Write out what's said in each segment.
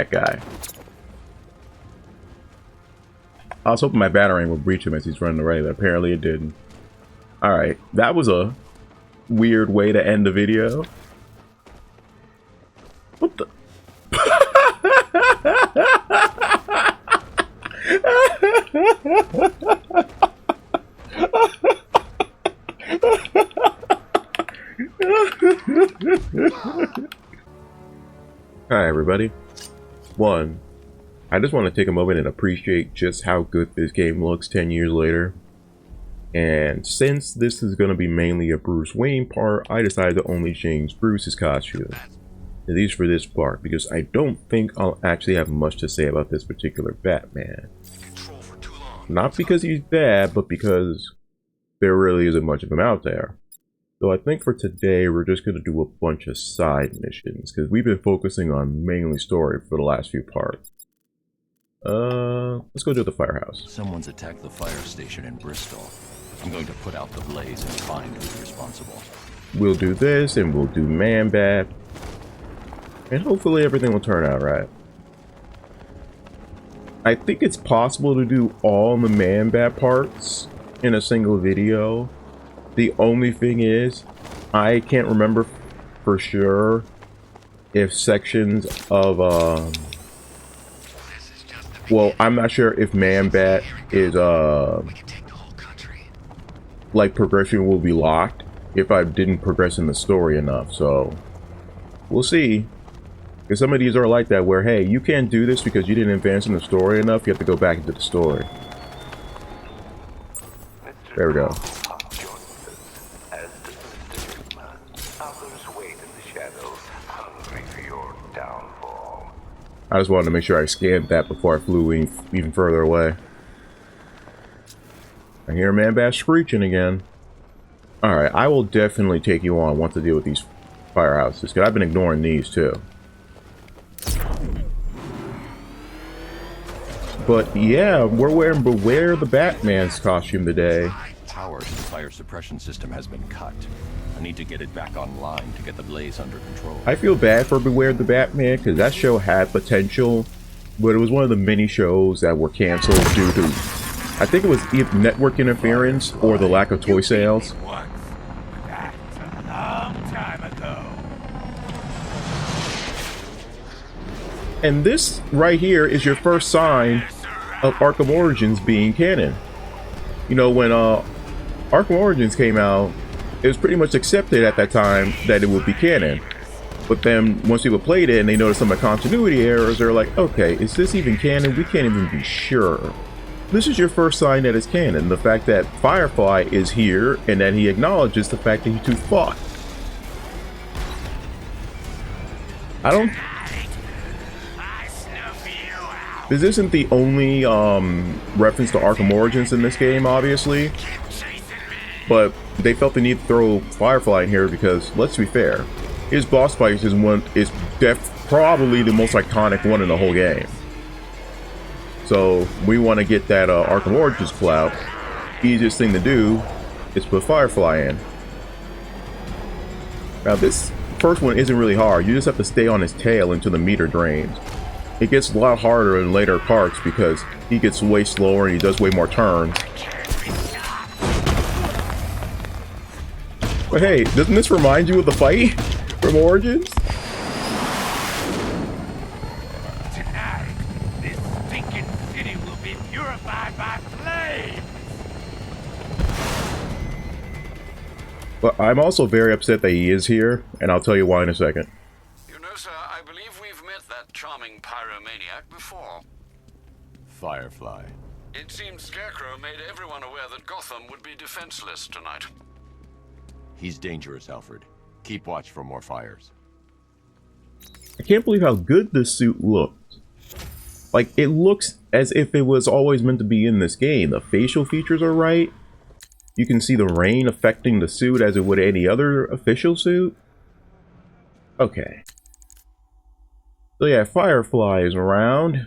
That guy. I was hoping my batarang would breach him as he's running away, but apparently it didn't. Alright, that was a weird way to end the video. What the? Hi everybody. I just want to take a moment and appreciate just how good this game looks 10 years later. And since this is going to be mainly a Bruce Wayne part, I decided to only change Bruce's costume. At least for this part, because I don't think I'll actually have much to say about this particular Batman. Not because he's bad, but because there really isn't much of him out there. So I think for today, we're just going to do a bunch of side missions, because we've been focusing on mainly story for the last few parts. Let's go to the firehouse. Someone's attacked the fire station in Bristol. I'm going to put out the blaze and find who's responsible. We'll do this, and we'll do Man-Bat. And hopefully everything will turn out right. I think it's possible to do all the Man-Bat parts in a single video. The only thing is, I can't remember for sure if sections of, well, I'm not sure if Man-Bat is, like, progression will be locked if I didn't progress in the story enough, so we'll see. Because some of these are like that, where, hey, you can't do this because you didn't advance in the story enough, you have to go back into the story. There we go. I just wanted to make sure I scanned that before I flew even further away. I hear Man-Bat screeching again. Alright, I will definitely take you on once I deal with these firehouses, because I've been ignoring these too. But yeah, we're wearing Beware the Batman's costume today. Power to the fire suppression system has been cut. I need to get it back online to get the blaze under control. I feel bad for Beware the Batman because that show had potential, but it was one of the many shows that were canceled due to, I think it was either network interference or the lack of toy sales. And this right here is your first sign of Arkham Origins being canon. You know, when Arkham Origins came out, it was pretty much accepted at that time that it would be canon. But then once people played it and they noticed some of the continuity errors, they're like, okay, is this even canon? We can't even be sure. This is your first sign that it's canon. The fact that Firefly is here and that he acknowledges the fact that he too fought. This isn't the only reference to Arkham Origins in this game, obviously. But they felt the need to throw Firefly in here because, let's be fair, his boss fight is probably the most iconic one in the whole game. So we want to get that Arkham Origins clout. Easiest thing to do is put Firefly in. Now this first one isn't really hard. You just have to stay on his tail until the meter drains. It gets a lot harder in later parts because he gets way slower and he does way more turns. But hey, doesn't this remind you of the fight from Origins? Tonight, this stinking city will be purified by flame. But I'm also very upset that he is here, and I'll tell you why in a second. You know, sir, I believe we've met that charming pyromaniac before. Firefly. It seems Scarecrow made everyone aware that Gotham would be defenseless tonight. He's dangerous, Alfred. Keep watch for more fires. I can't believe how good this suit looks. Like, it looks as if it was always meant to be in this game. The facial features are right. You can see the rain affecting the suit as it would any other official suit. Okay. So yeah, Firefly is around.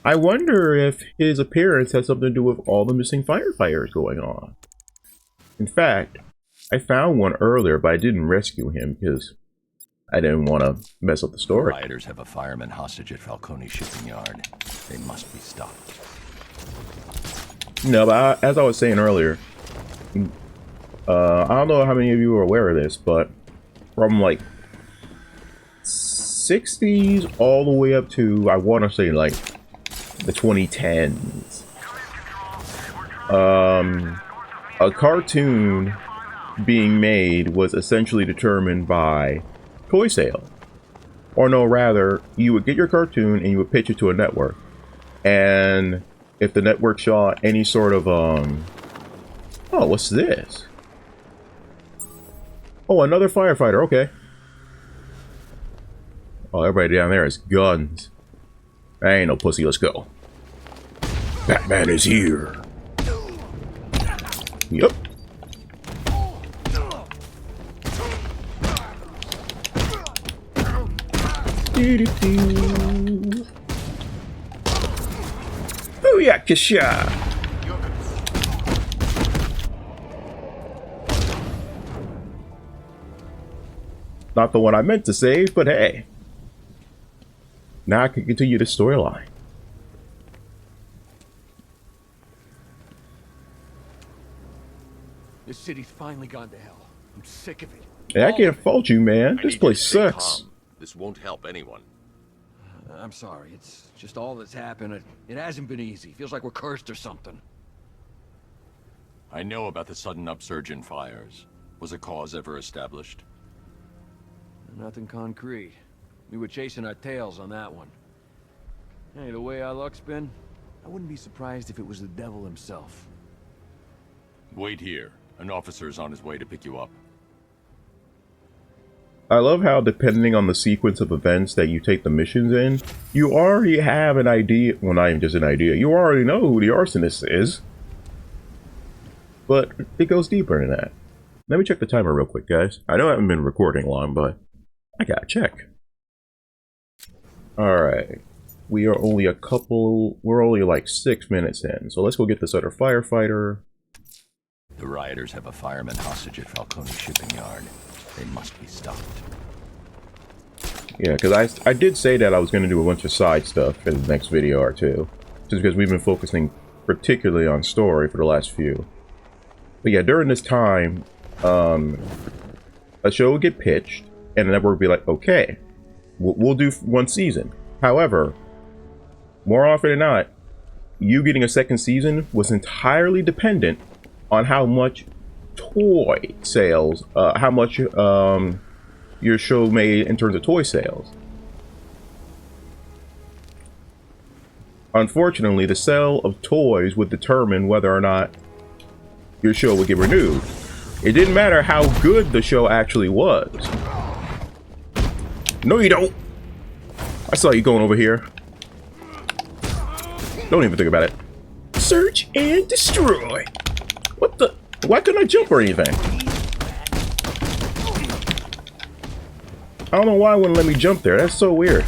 I wonder if his appearance has something to do with all the missing firefighters going on. In fact, I found one earlier, but I didn't rescue him because I didn't want to mess up the story. Rioters have a fireman hostage at Falcone shipping yard. They must be stopped. No, but as I was saying earlier, I don't know how many of you are aware of this, but from like 60s all the way up to, I want to say, like the 2010s, a cartoon being made was essentially determined by toy sale. Or no, rather, you would get your cartoon and you would pitch it to a network, and if the network saw any sort of oh, what's this? Oh, another firefighter. Okay. Oh, everybody down there has guns. I ain't no pussy. Let's go. Batman is here. Yep. Doo-doo-doo. Booyakasha! Not the one I meant to save, but hey. Now I can continue the storyline. This city's finally gone to hell. I'm sick of it. Hey, I can't fault you, man. This place sucks. This won't help anyone. I'm sorry. It's just all that's happened. It hasn't been easy. Feels like we're cursed or something. I know about the sudden upsurge in fires. Was a cause ever established? Nothing concrete. We were chasing our tails on that one. Hey, the way our luck's been, I wouldn't be surprised if it was the devil himself. Wait here. An officer is on his way to pick you up. I love how, depending on the sequence of events that you take the missions in, you already have an idea. Well, not even just an idea. You already know who the arsonist is. But it goes deeper than that. Let me check the timer real quick, guys. I know I haven't been recording long, but I gotta check. Alright. We're only like 6 minutes in. So let's go get this other firefighter. The rioters have a fireman hostage at Falcone shipping yard. They must be stopped. Yeah, because I did say that I was going to do a bunch of side stuff in the next video or two. Just because we've been focusing particularly on story for the last few. But yeah, during this time, a show would get pitched, and the network would be like, okay, we'll do one season. However, more often than not, you getting a second season was entirely dependent on how much toy sales, how much your show made in terms of toy sales. Unfortunately, the sale of toys would determine whether or not your show would get renewed. It didn't matter how good the show actually was. No, you don't. I saw you going over here. Don't even think about it. Search and destroy. What the? Why couldn't I jump or anything? I don't know why it wouldn't let me jump there. That's so weird.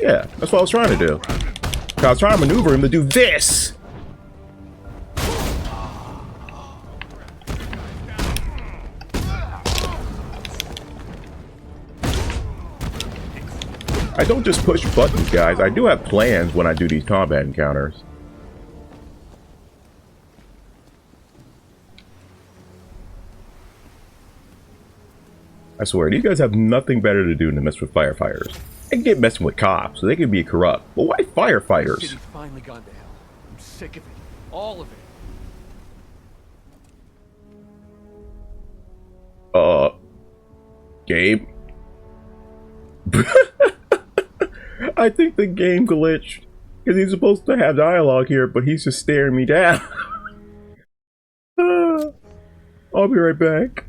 Yeah, that's what I was trying to do. I was trying to maneuver him to do this. I don't just push buttons, guys. I do have plans when I do these combat encounters. I swear, these guys have nothing better to do than to mess with firefighters. They can get messing with cops, so they can be corrupt. But why firefighters? City's finally gone to hell. I'm sick of it. All of it. Game? I think the game glitched. Because he's supposed to have dialogue here, but he's just staring me down. I'll be right back.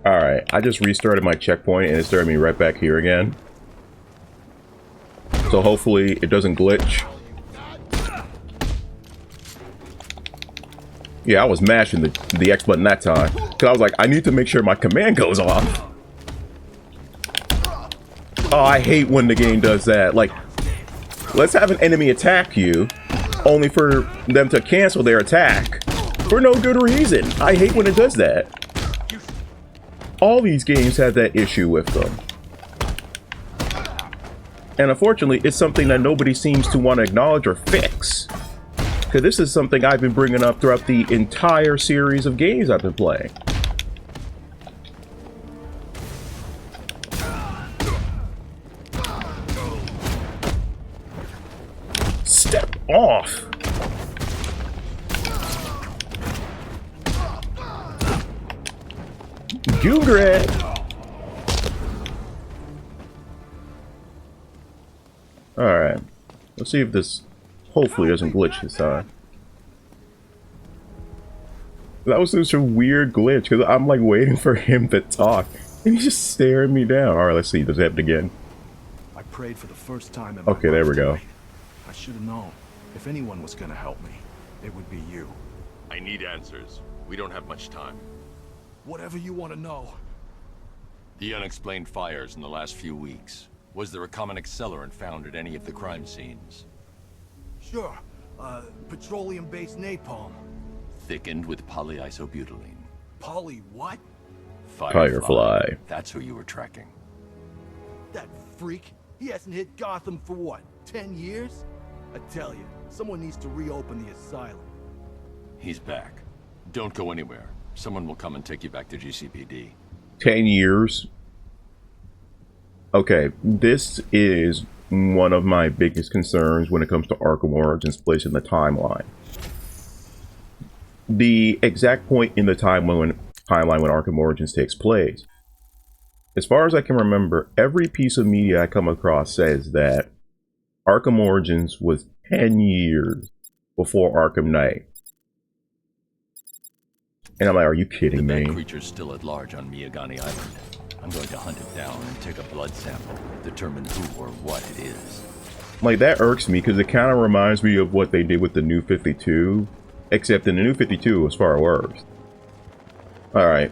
Alright, I just restarted my checkpoint and it started me right back here again. So hopefully it doesn't glitch. Yeah, I was mashing the X button that time. Because I was like, I need to make sure my command goes off. Oh, I hate when the game does that. Like, let's have an enemy attack you, only for them to cancel their attack. For no good reason. I hate when it does that. All these games have that issue with them. And unfortunately, it's something that nobody seems to want to acknowledge or fix. Because this is something I've been bringing up throughout the entire series of games I've been playing. Step off! Goograt! Alright. Let's see if this hopefully doesn't glitch this time. That was such a weird glitch because I'm like waiting for him to talk and he's just staring me down. Alright, let's see. Does it happen again? I prayed for the first time in my Okay, there we life go. tonight. I should have known. If anyone was gonna help me, it would be you. I need answers. We don't have much time. Whatever you want to know. The unexplained fires in the last few weeks. Was there a common accelerant found at any of the crime scenes? Sure. Petroleum-based napalm. Thickened with polyisobutylene. Poly what? Firefly. That's who you were tracking. That freak? He hasn't hit Gotham for what, 10 years? I tell you, someone needs to reopen the asylum. He's back. Don't go anywhere. Someone will come and take you back to GCPD. 10 years. Okay, this is one of my biggest concerns when it comes to Arkham Origins place in the timeline. The exact point in the timeline when Arkham Origins takes place. As far as I can remember, every piece of media I come across says that Arkham Origins was 10 years before Arkham Knight. And I'm like, are you kidding me? That creature's still at large on Miyagani Island. I'm going to hunt it down and take a blood sample, determine who or what it is. Like, that irks me because it kind of reminds me of what they did with the New 52, except in the New 52 it was far worse. Alright,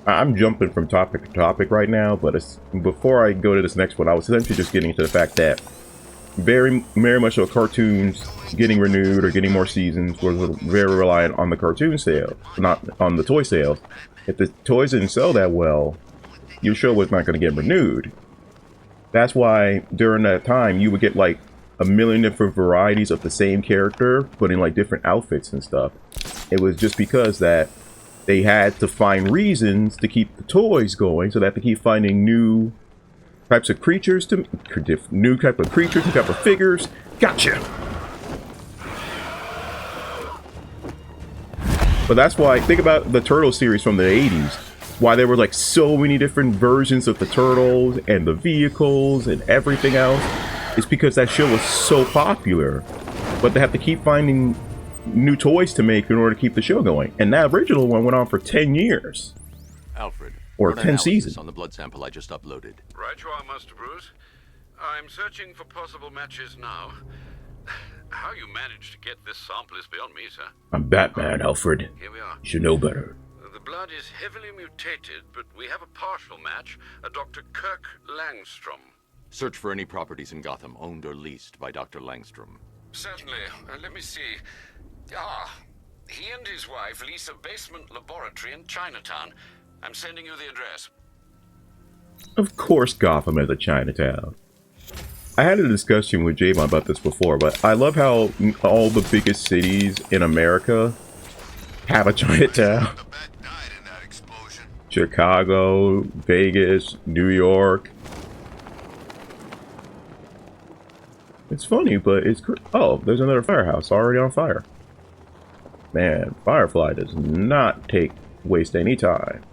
I'm jumping from topic to topic right now, but before I go to this next one, I was essentially just getting to the fact that very much so cartoons getting renewed or getting more seasons was very reliant on the cartoon sale, not on the toy sales. If the toys didn't sell that well, your show was not going to get renewed. That's why during that time you would get like a million different varieties of the same character, but in like different outfits and stuff. It was just because that they had to find reasons to keep the toys going, so they have to keep finding new types of creatures, new type of figures. Gotcha. But that's why, think about the Turtle series from the 80s. Why there were like so many different versions of the Turtles and the vehicles and everything else. It's because that show was so popular. But they have to keep finding new toys to make in order to keep the show going. And that original one went on for 10 years. Alfred, Or run 10 analysis seasons. on the blood sample I just uploaded. Right you are, Master Bruce. I'm searching for possible matches now. How you managed to get this sample is beyond me, sir. I'm Batman, Alfred. Here we are. You should know better. The blood is heavily mutated, but we have a partial match, a Dr. Kirk Langstrom. Search for any properties in Gotham owned or leased by Dr. Langstrom. Certainly. Let me see. He and his wife lease a basement laboratory in Chinatown. I'm sending you the address. Of course Gotham has a Chinatown. I had a discussion with Javon about this before, but I love how all the biggest cities in America have a Chinatown. Chicago, Vegas, New York. It's funny, but it's... Oh, there's another firehouse already on fire. Man, Firefly does not waste any time.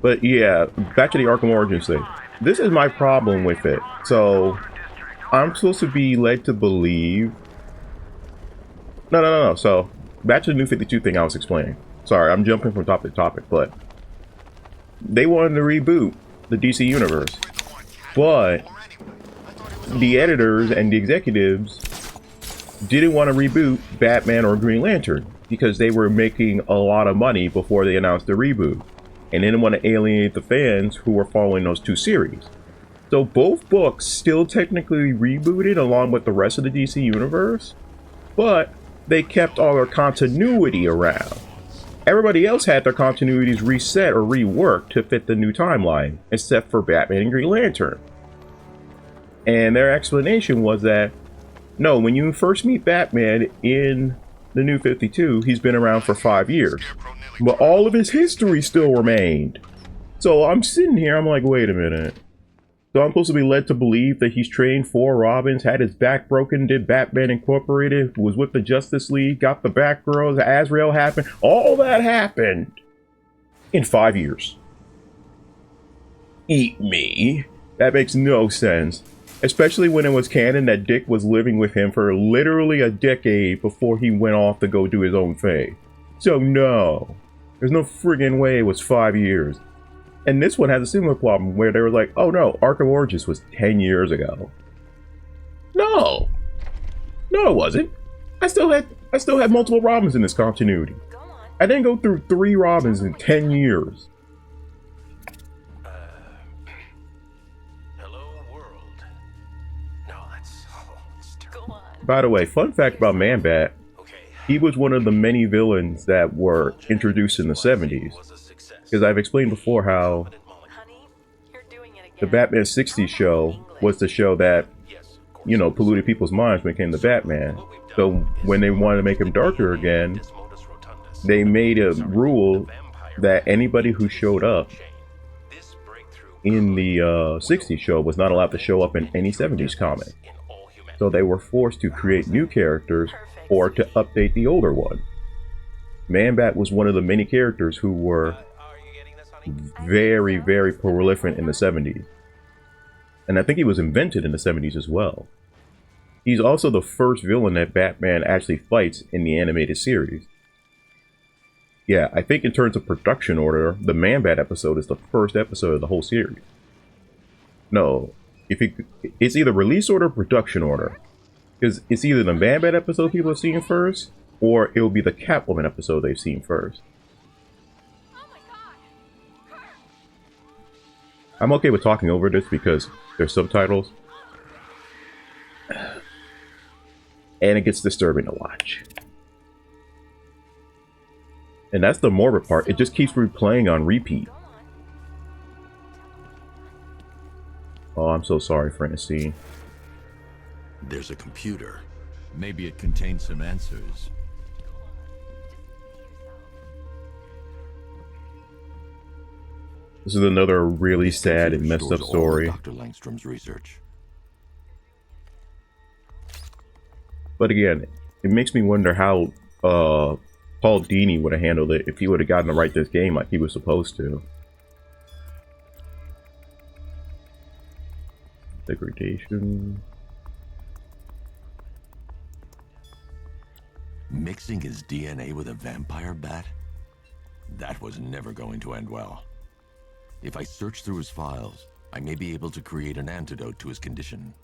But yeah, back to the Arkham Origins thing. This is my problem with it. So, I'm supposed to be led to believe... No. So, back to the New 52 thing I was explaining. Sorry, I'm jumping from topic to topic, but... They wanted to reboot the DC Universe. But... the editors and the executives didn't want to reboot Batman or Green Lantern because they were making a lot of money before they announced the reboot. And didn't want to alienate the fans who were following those two series. So both books still technically rebooted along with the rest of the DC Universe, but they kept all their continuity around. Everybody else had their continuities reset or reworked to fit the new timeline, except for Batman and Green Lantern. And their explanation was that, no, when you first meet Batman in the New 52, he's been around for 5 years. But all of his history still remained. So I'm sitting here, I'm like, wait a minute. So I'm supposed to be led to believe that he's trained 4 Robins, had his back broken, did Batman Incorporated, was with the Justice League, got the Batgirls, Azrael happened. All that happened in 5 years. Eat me. That makes no sense. Especially when it was canon that Dick was living with him for literally a decade before he went off to go do his own thing. So no. There's no friggin' way it was 5 years. And this one has a similar problem where they were like, oh no, Arkham Origins was 10 years ago. No. No, it wasn't. I still had multiple Robins in this continuity. I didn't go through 3 Robins in 10 years. Hello, world. No, that's... Go on. By the way, fun fact about Man-Bat, he was one of the many villains that were introduced in the 70s. Because I've explained before how the Batman 60s show was the show that, you know, polluted people's minds when it came to Batman. So when they wanted to make him darker again, they made a rule that anybody who showed up in the 60s show was not allowed to show up in any 70s comic. So they were forced to create new characters or to update the older one. Man-Bat was one of the many characters who were very, very prolific in the 70s. And I think he was invented in the 70s as well. He's also the first villain that Batman actually fights in the animated series. Yeah, I think in terms of production order, the Man-Bat episode is the first episode of the whole series. No, it's either release order or production order. Because it's either the Man-Bat episode people have seen first, or it will be the Catwoman episode they've seen first. I'm okay with talking over this because there's subtitles. And it gets disturbing to watch. And that's the morbid part. It just keeps replaying on repeat. Oh, I'm so sorry, Francine. There's a computer. Maybe it contains some answers. This is another really sad and messed up story. Dr. Langstrom's research. But again, it makes me wonder how Paul Dini would have handled it if he would have gotten to write this game like he was supposed to. Degradation. Mixing his DNA with a vampire bat? That was never going to end well. If I search through his files, I may be able to create an antidote to his condition.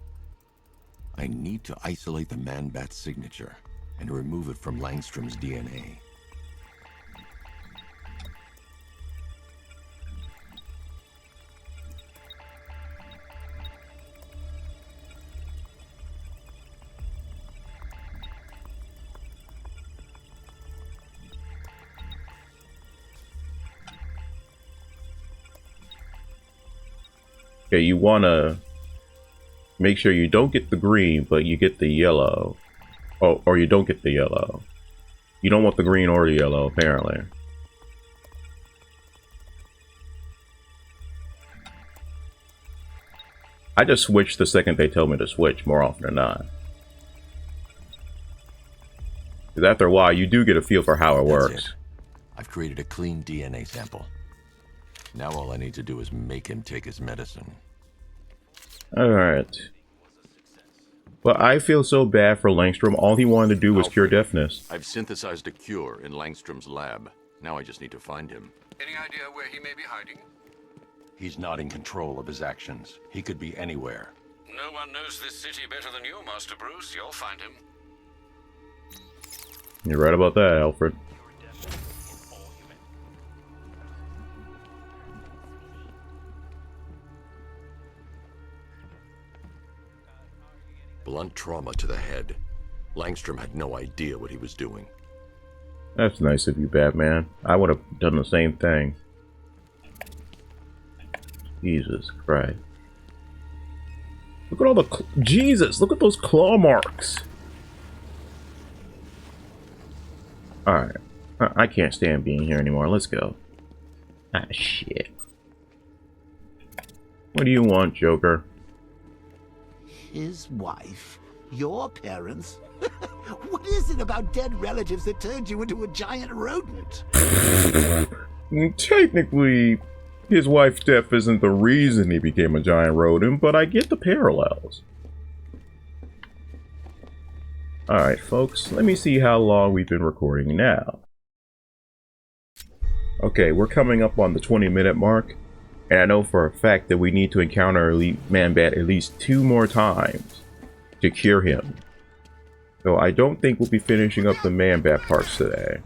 I need to isolate the Man-Bat's signature and remove it from Langstrom's DNA. Okay, you want to make sure you don't get the green, but you get the yellow. Oh, or you don't get the yellow. You don't want the green or the yellow, apparently. I just switch the second they tell me to switch, more often than not. Because after a while, you do get a feel for how it works. I've created a clean DNA sample. Now all I need to do is make him take his medicine. Alright. But I feel so bad for Langstrom. All he wanted to do was cure deafness. I've synthesized a cure in Langstrom's lab. Now I just need to find him. Any idea where he may be hiding? He's not in control of his actions. He could be anywhere. No one knows this city better than you, Master Bruce. You'll find him. You're right about that, Alfred. Blunt trauma to the head. Langstrom had no idea what he was doing. That's nice of you, Batman. I would have done the same thing. Jesus Christ. Look at all the... Jesus, look at those claw marks. Alright. I can't stand being here anymore. Let's go. Ah, shit. What do you want, Joker? His wife? Your parents? What is it about dead relatives that turned you into a giant rodent? Technically, his wife's death isn't the reason he became a giant rodent, but I get the parallels. Alright, folks, let me see how long we've been recording now. Okay, we're coming up on the 20-minute mark, and I know for a fact that we need to encounter Elite Man-Bat at least 2 more times to cure him. So I don't think we'll be finishing up the Man-Bat parts today.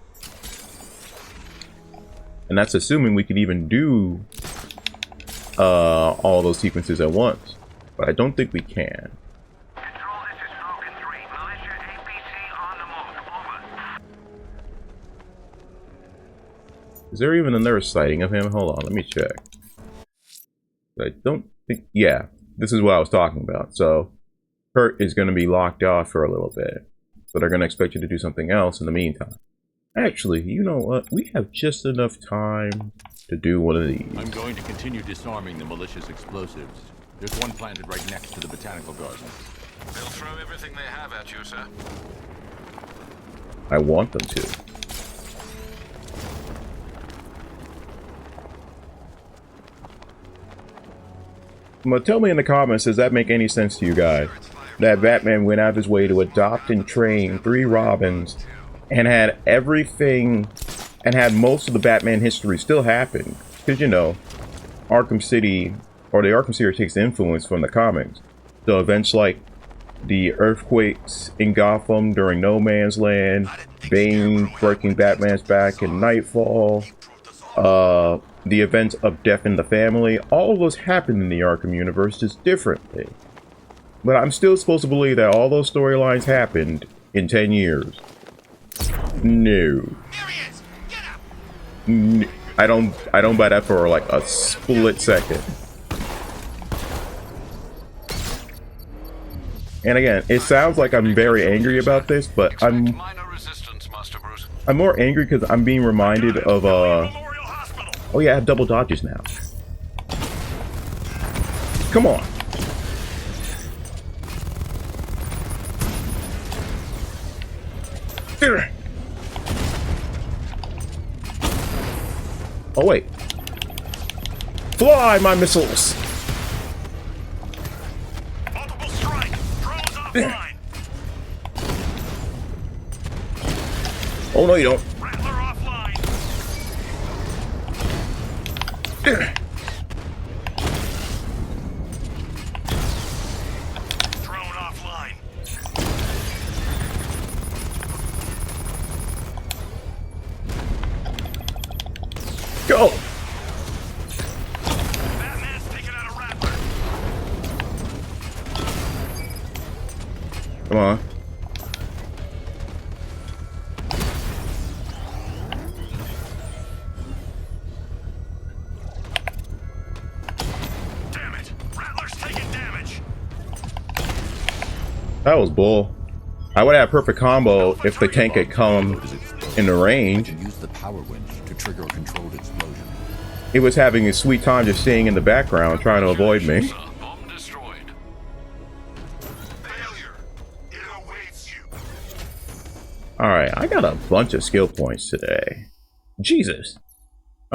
And that's assuming we can even do all those sequences at once. But I don't think we can. Control, this is Falcon 3. Militia APC on the move. Over. Is there even another sighting of him? Hold on, let me check. I don't think... Yeah, this is what I was talking about. So, Kurt is going to be locked off for a little bit. So they're going to expect you to do something else in the meantime. Actually, you know what? We have just enough time to do one of these. I'm going to continue disarming the malicious explosives. There's one planted right next to the botanical garden. They'll throw everything they have at you, sir. I want them to. But tell me in the comments, does that make any sense to you guys? That Batman went out of his way to adopt and train 3 Robins and had everything, and had most of the Batman history still happen. Because, you know, Arkham City, or the Arkham series takes influence from the comics. So events like the earthquakes in Gotham during No Man's Land, Bane breaking Batman's back in Nightfall, the events of Death in the Family, all of those happened in the Arkham universe, just differently. But I'm still supposed to believe that all those storylines happened in 10 years. No. I don't buy that for like a split second. And again, it sounds like I'm very angry about this, but I'm more angry because I'm being reminded of oh yeah, I have double dodges now. Come on. Oh wait. Fly, my missiles! Multiple strike. Drones offline. Oh no, you don't. Rattler offline. Drone offline. Go! Batman's taking out a Rattler. Come on. Damn it. Rattler's taking damage. That was bull. I would have perfect combo if the tank had come in the range. Use the power winch to trigger a controlled explosion. It was having a sweet time just staying in the background trying to avoid me. Bomb destroyed. Failure. It awaits you. Alright, I got a bunch of skill points today. Jesus.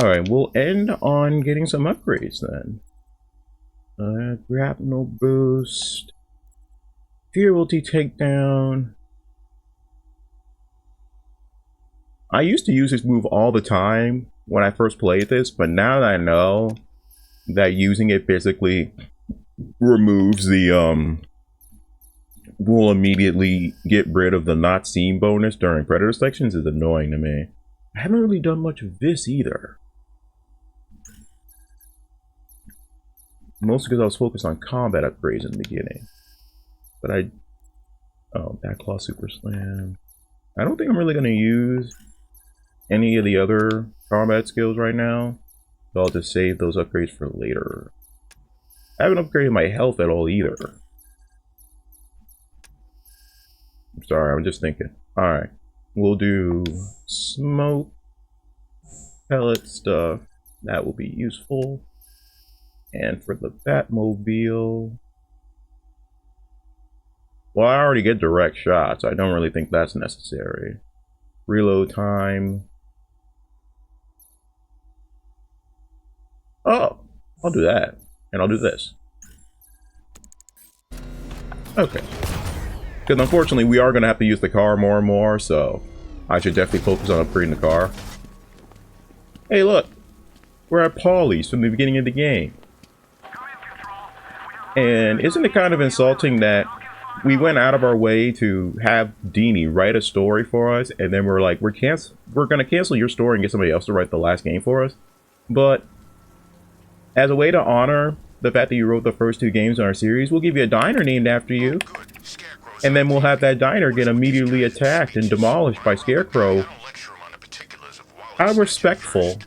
Alright, we'll end on getting some upgrades then. Grapnel boost. Fearlty takedown. I used to use this move all the time when I first played this, but now that I know that using it physically removes the will immediately get rid of the not seen bonus during predator sections is annoying to me. I haven't really done much of this either. Mostly because I was focused on combat upgrades in the beginning. But Oh, Backlaw Super Slam. I don't think I'm really going to use any of the other combat skills right now. So I'll just save those upgrades for later. I haven't upgraded my health at all either. I'm sorry, I'm just thinking. Alright. We'll do smoke, pellet stuff. That will be useful. And for the Batmobile... Well, I already get direct shots. I don't really think that's necessary. Reload time. Oh, I'll do that. And I'll do this. Okay. Because unfortunately, we are going to have to use the car more and more, so I should definitely focus on upgrading the car. Hey, look. We're at Paulie's from the beginning of the game. And isn't it kind of insulting that we went out of our way to have Dini write a story for us, and then we're like, we're going to cancel your story and get somebody else to write the last game for us? But as a way to honor the fact that you wrote the first 2 games in our series, we'll give you a diner named after you. And then we'll have that diner get immediately attacked and demolished by Scarecrow. How respectful.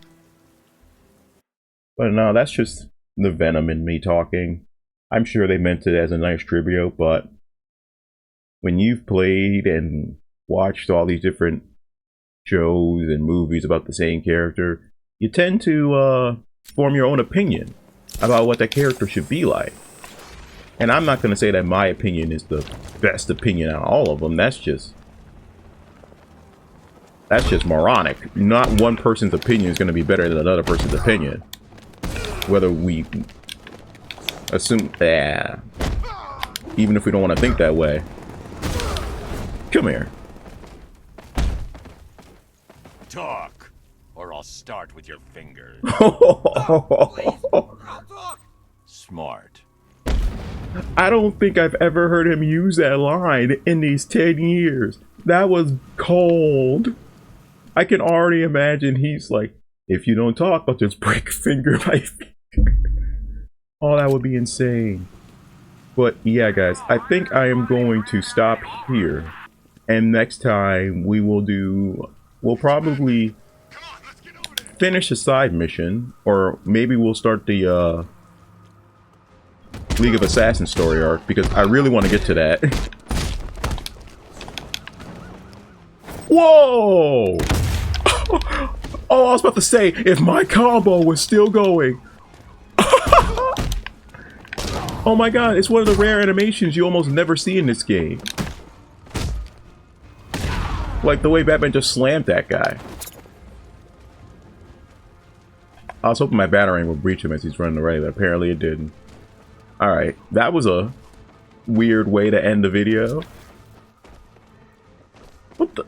But no, that's just the venom in me talking. I'm sure they meant it as a nice tribute, but when you've played and watched all these different shows and movies about the same character, you tend to form your own opinion about what that character should be like. And I'm not going to say that my opinion is the best opinion out of all of them. That's just moronic. Not one person's opinion is going to be better than another person's opinion. Whether we assume, even if we don't want to think that way. Come here. Talk, or I'll start with your fingers. Smart. I don't think I've ever heard him use that line in these 10 years. That was cold. I can already imagine he's like, if you don't talk, I'll just break finger by finger. Oh, that would be insane. But yeah, guys, I think I am going to stop here. And next time we'll probably finish a side mission, or maybe we'll start the League of Assassins story arc, because I really want to get to that. Whoa! Oh, I was about to say, if my combo was still going. Oh my god, it's one of the rare animations you almost never see in this game. Like the way Batman just slammed that guy. I was hoping my batarang would breach him as he's running away, but apparently it didn't. Alright, that was a weird way to end the video. What the?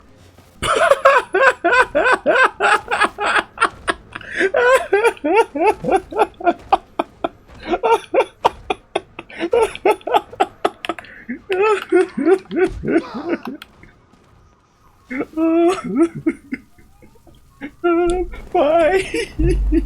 Bye.